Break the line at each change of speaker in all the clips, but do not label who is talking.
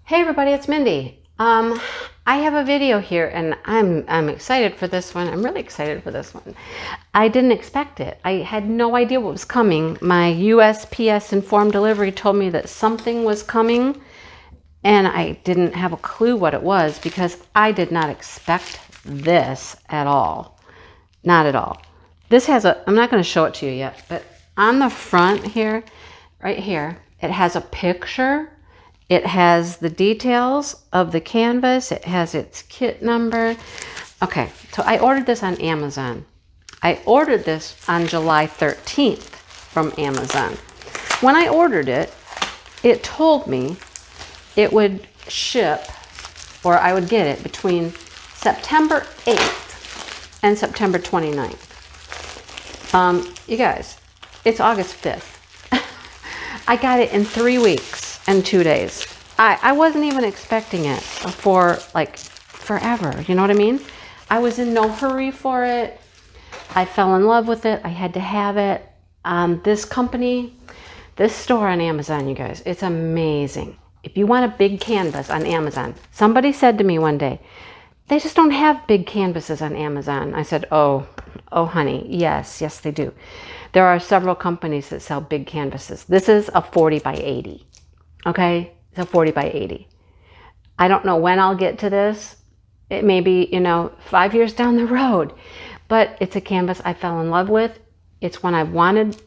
Hey everybody, it's Mindy. I have a video here and I'm excited for this one. I'm really excited for this one. I didn't expect it. I had no idea what was coming. My USPS informed delivery told me that something was coming and I didn't have a clue what it was because I did not expect this at all. Not at all. This has I'm not going to show it to you yet, but on the front here, right here, it has a picture. It has the details of the canvas. It has its kit number. Okay, so I ordered this on Amazon. I ordered this on July 13th from Amazon. When I ordered it, it told me it would ship, or I would get it between September 8th and September 29th. You guys, it's August 5th. I got it in 3 weeks and 2 days. I wasn't even expecting it for like forever. You know what I mean? I was in no hurry for it. I fell in love with it. I had to have it. This company, this store on Amazon, you guys, it's amazing. If you want a big canvas on Amazon, somebody said to me one day, they just don't have big canvases on Amazon. I said, oh honey, yes, they do. There are several companies that sell big canvases. This is a 40 by 80. Okay, it's a 40 by 80. I don't know when I'll get to this. It may be, 5 years down the road, but it's a canvas I fell in love with. It's one I've wanted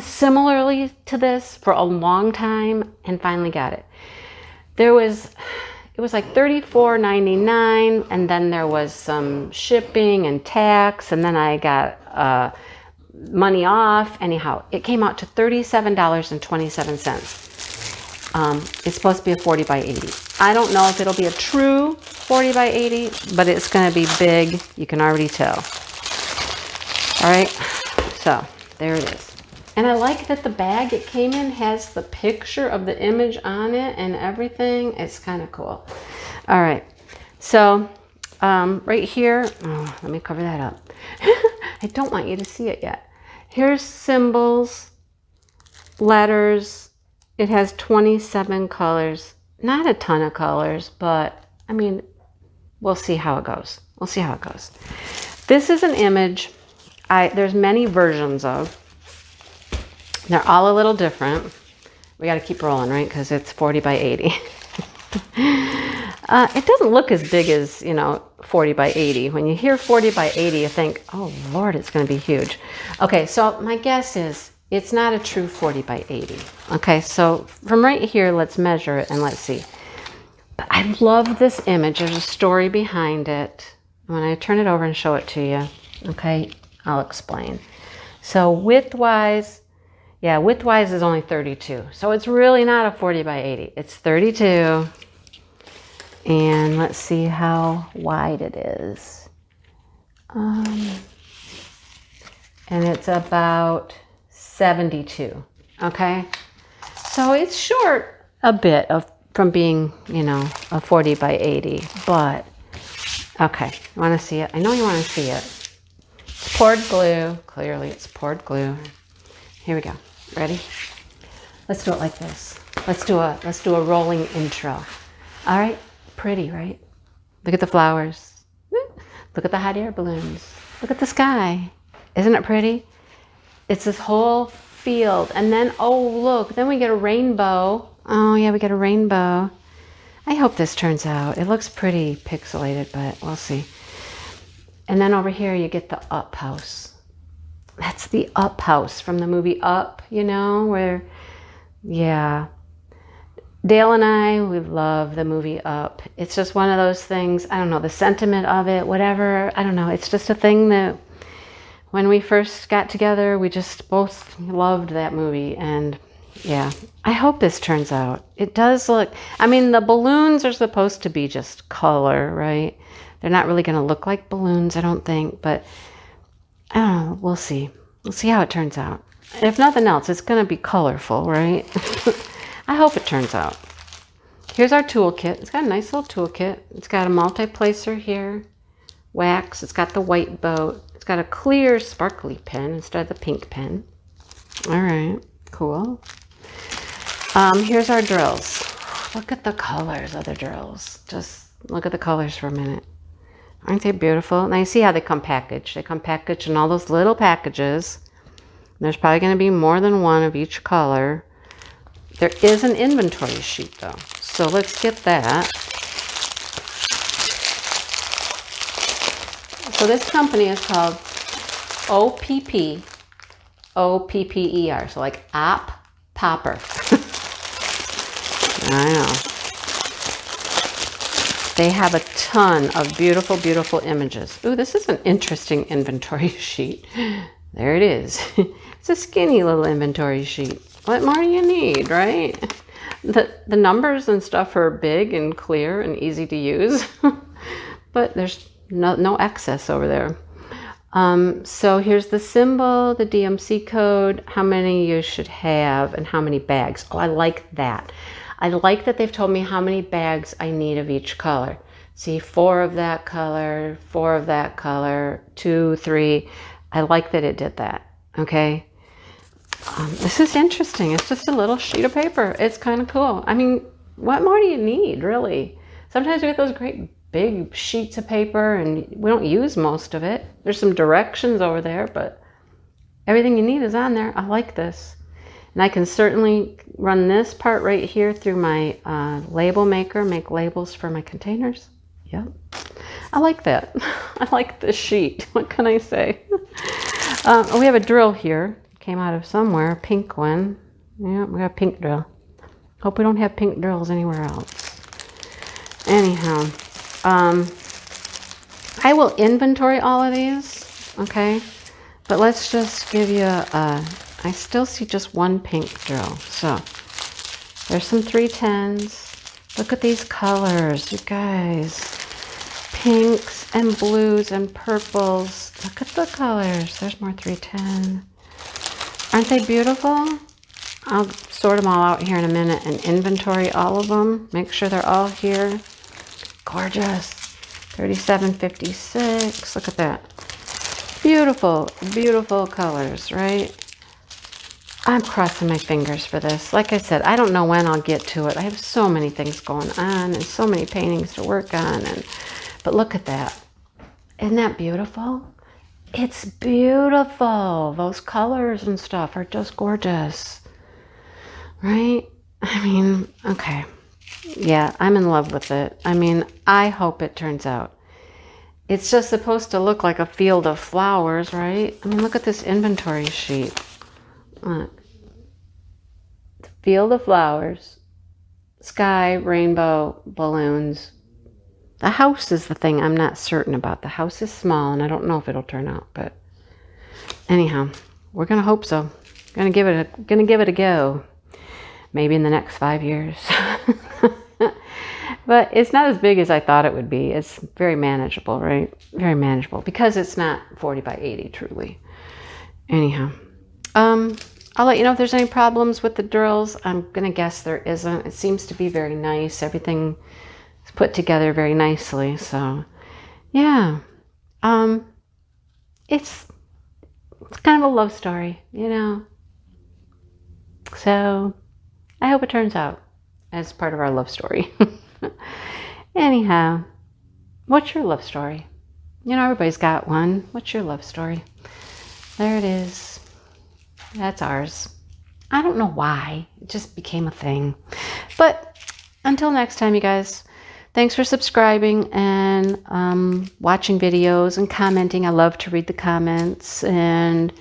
similarly to this for a long time and finally got it. It was like $34.99, and then there was some shipping and tax, and then I got money off. Anyhow, it came out to $37.27. It's supposed to be a 40 by 80. I don't know if it'll be a true 40 by 80, but it's going to be big. You can already tell. All right, so there it is. And I like that the bag it came in has the picture of the image on it and everything. It's kind of cool. All right, so right here, let me cover that up. I don't want you to see it yet. Here's symbols, letters. It has 27 colors. Not a ton of colors, but I mean, we'll see how it goes. This is an image there's many versions of. They're all a little different. We got to keep rolling, right? Because it's 40 by 80. It doesn't look as big as, 40 by 80. When you hear 40 by 80, you think, oh, Lord, it's going to be huge. Okay, so my guess is it's not a true 40 by 80. Okay, so from right here, let's measure it and let's see. But I love this image. There's a story behind it. When I turn it over and show it to you, okay, I'll explain. So width-wise is only 32. So it's really not a 40 by 80. It's 32. And let's see how wide it is. And it's about 72. Okay. So it's short a bit from being, a 40 by 80. But, okay. You want to see it? I know you want to see it. It's poured glue. Clearly it's poured glue. Here we go. Ready? Let's do it like this. Let's do a rolling intro. All right? Pretty, right? Look at the flowers. Look at the hot air balloons. Look at the sky. Isn't it pretty? It's this whole field. And then, oh, look, then we get a rainbow. Oh, yeah, we get a rainbow. I hope this turns out. It looks pretty pixelated, but we'll see. And then over here, you get the Up house. That's the Up house from the movie Up, where, yeah. Dale and I, we love the movie Up. It's just one of those things, I don't know, the sentiment of it, whatever, I don't know. It's just a thing that when we first got together, we just both loved that movie. And yeah, I hope this turns out. It does look, the balloons are supposed to be just color, right? They're not really going to look like balloons, I don't think, but I don't know, we'll see. We'll see how it turns out. If nothing else, it's going to be colorful, right? I hope it turns out. Here's our toolkit. It's got a nice little toolkit. It's got a multi-placer here, wax. It's got the white boat. It's got a clear sparkly pen instead of the pink pen. All right, cool. Here's our drills. look at the colors of the drills. Just look at the colors for a minute. Aren't they beautiful? Now you see how they come packaged. They come packaged in all those little packages. There's probably going to be more than one of each color. There is an inventory sheet though. So let's get that. So this company is called Oppopper. Oppopper. So like Oppopper. I know. They have a ton of beautiful, beautiful images. Ooh, this is an interesting inventory sheet. There it is. It's a skinny little inventory sheet. What more do you need, right? The numbers and stuff are big and clear and easy to use, but there's no excess over there. So here's the symbol, the DMC code, how many you should have, and how many bags. Oh, I like that. I like that they've told me how many bags I need of each color. See, 4 of that color, 4 of that color, 2, 3. I like that it did that, okay? This is interesting. It's just a little sheet of paper. It's kind of cool. I mean, what more do you need, really? Sometimes we get those great big sheets of paper and we don't use most of it. There's some directions over there, but everything you need is on there. I like this. And I can certainly run this part right here through my label maker, make labels for my containers. Yep. I like that. I like this sheet. What can I say? We have a drill here. Came out of somewhere, a pink one. Yeah, we got a pink drill. Hope we don't have pink drills anywhere else. Anyhow, I will inventory all of these, okay? But let's just give you I still see just one pink drill. So there's some 310s. Look at these colors, you guys. Pinks and blues and purples. Look at the colors. There's more 310. Aren't they beautiful? I'll sort them all out here in a minute and inventory all of them. Make sure they're all here. Gorgeous. 3756. Look at that. Beautiful, beautiful colors, right? I'm crossing my fingers for this. Like I said, I don't know when I'll get to it. I have so many things going on and so many paintings to work on. But look at that. Isn't that beautiful? It's beautiful. Those colors and stuff are just gorgeous. Right? I mean, okay. Yeah, I'm in love with it. I mean, I hope it turns out. It's just supposed to look like a field of flowers, right? I mean, look at this inventory sheet. Look. Field of flowers, sky, rainbow, balloons. The house is the thing I'm not certain about. The house is small, and I don't know if it'll turn out. But anyhow, we're gonna hope so. Gonna give it a go. Maybe in the next 5 years. But it's not as big as I thought it would be. It's very manageable, right? Very manageable because it's not 40 by 80, truly. Anyhow, I'll let you know if there's any problems with the drills. I'm gonna guess there isn't. It seems to be very nice. Everything is put together very nicely. So, yeah, it's kind of a love story, you know. So I hope it turns out as part of our love story. Anyhow, what's your love story? You know, everybody's got one. What's your love story? There it is. That's ours. I don't know why. It just became a thing. But until next time, you guys, thanks for subscribing and watching videos and commenting. I love to read the comments. And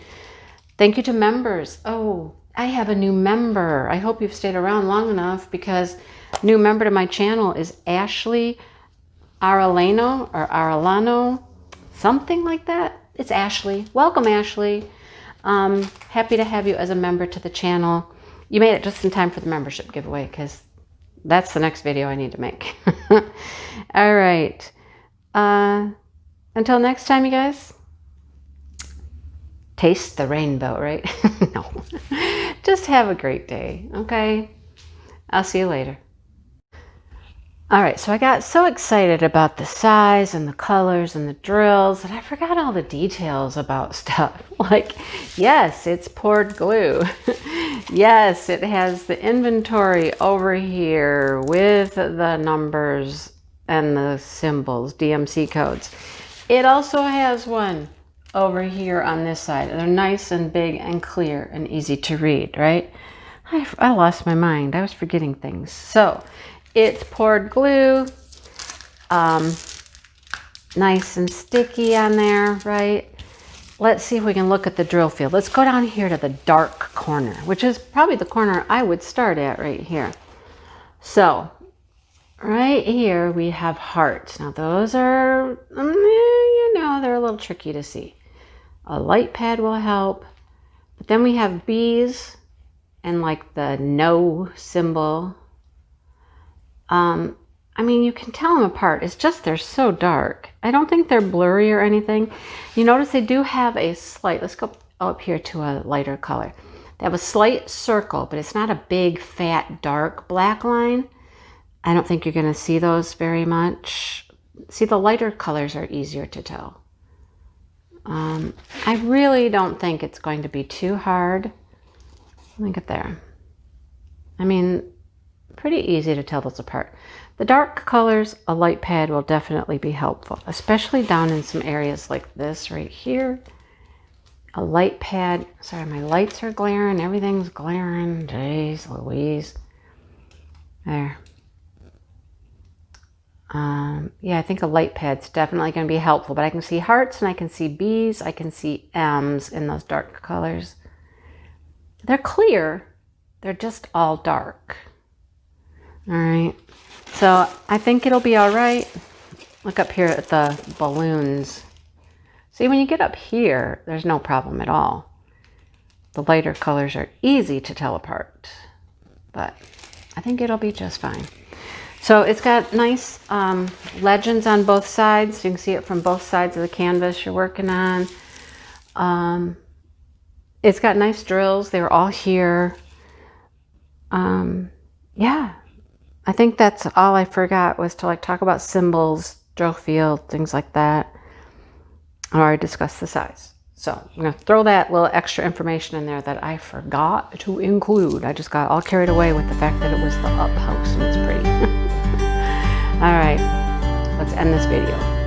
thank you to members. Oh, I have a new member. I hope you've stayed around long enough because new member to my channel is Ashley Arellano or Arellano, something like that. It's Ashley. Welcome, Ashley. Happy to have you as a member to the channel. You made it just in time for the membership giveaway because that's the next video I need to make. All right. Until next time, you guys. Taste the rainbow, right? No. Just have a great day, okay? I'll see you later. All right, so I got so excited about the size and the colors and the drills that I forgot all the details about stuff. Like, yes, it's poured glue. Yes, it has the inventory over here with the numbers and the symbols, DMC codes. It also has one over here on this side. They're nice and big and clear and easy to read, right? I lost my mind. I was forgetting things. So it's poured glue, nice and sticky on there, right? Let's see if we can look at the drill field. Let's go down here to the dark corner, which is probably the corner I would start at right here. So right here we have hearts. Now those are, you know, they're a little tricky to see. A light pad will help. But then we have bees and like the no symbol. I mean, you can tell them apart. It's just they're so dark. I don't think they're blurry or anything. You notice they do have a slight, let's go up here to a lighter color. They have a slight circle, but it's not a big, fat, dark black line. I don't think you're going to see those very much. See, the lighter colors are easier to tell. I really don't think it's going to be too hard. Look at there. I mean, pretty easy to tell those apart. The dark colors, a light pad will definitely be helpful, especially down in some areas like this right here. A light pad, sorry, my lights are glaring, everything's glaring, jeez Louise. There. Yeah, I think a light pad's definitely going to be helpful, but I can see hearts and I can see B's, I can see M's in those dark colors. They're clear, they're just all dark. All right, so I think it'll be all right. Look up here at the balloons. See, when you get up here, there's no problem at all. The lighter colors are easy to tell apart, but I think it'll be just fine. So it's got nice legends on both sides. You can see it from both sides of the canvas you're working on. It's got nice drills. They were all here. Yeah, I think that's all I forgot was to like talk about symbols, drill field, things like that. I already discussed the size. So I'm going to throw that little extra information in there that I forgot to include. I just got all carried away with the fact that it was the up house and it's pretty. All right, let's end this video.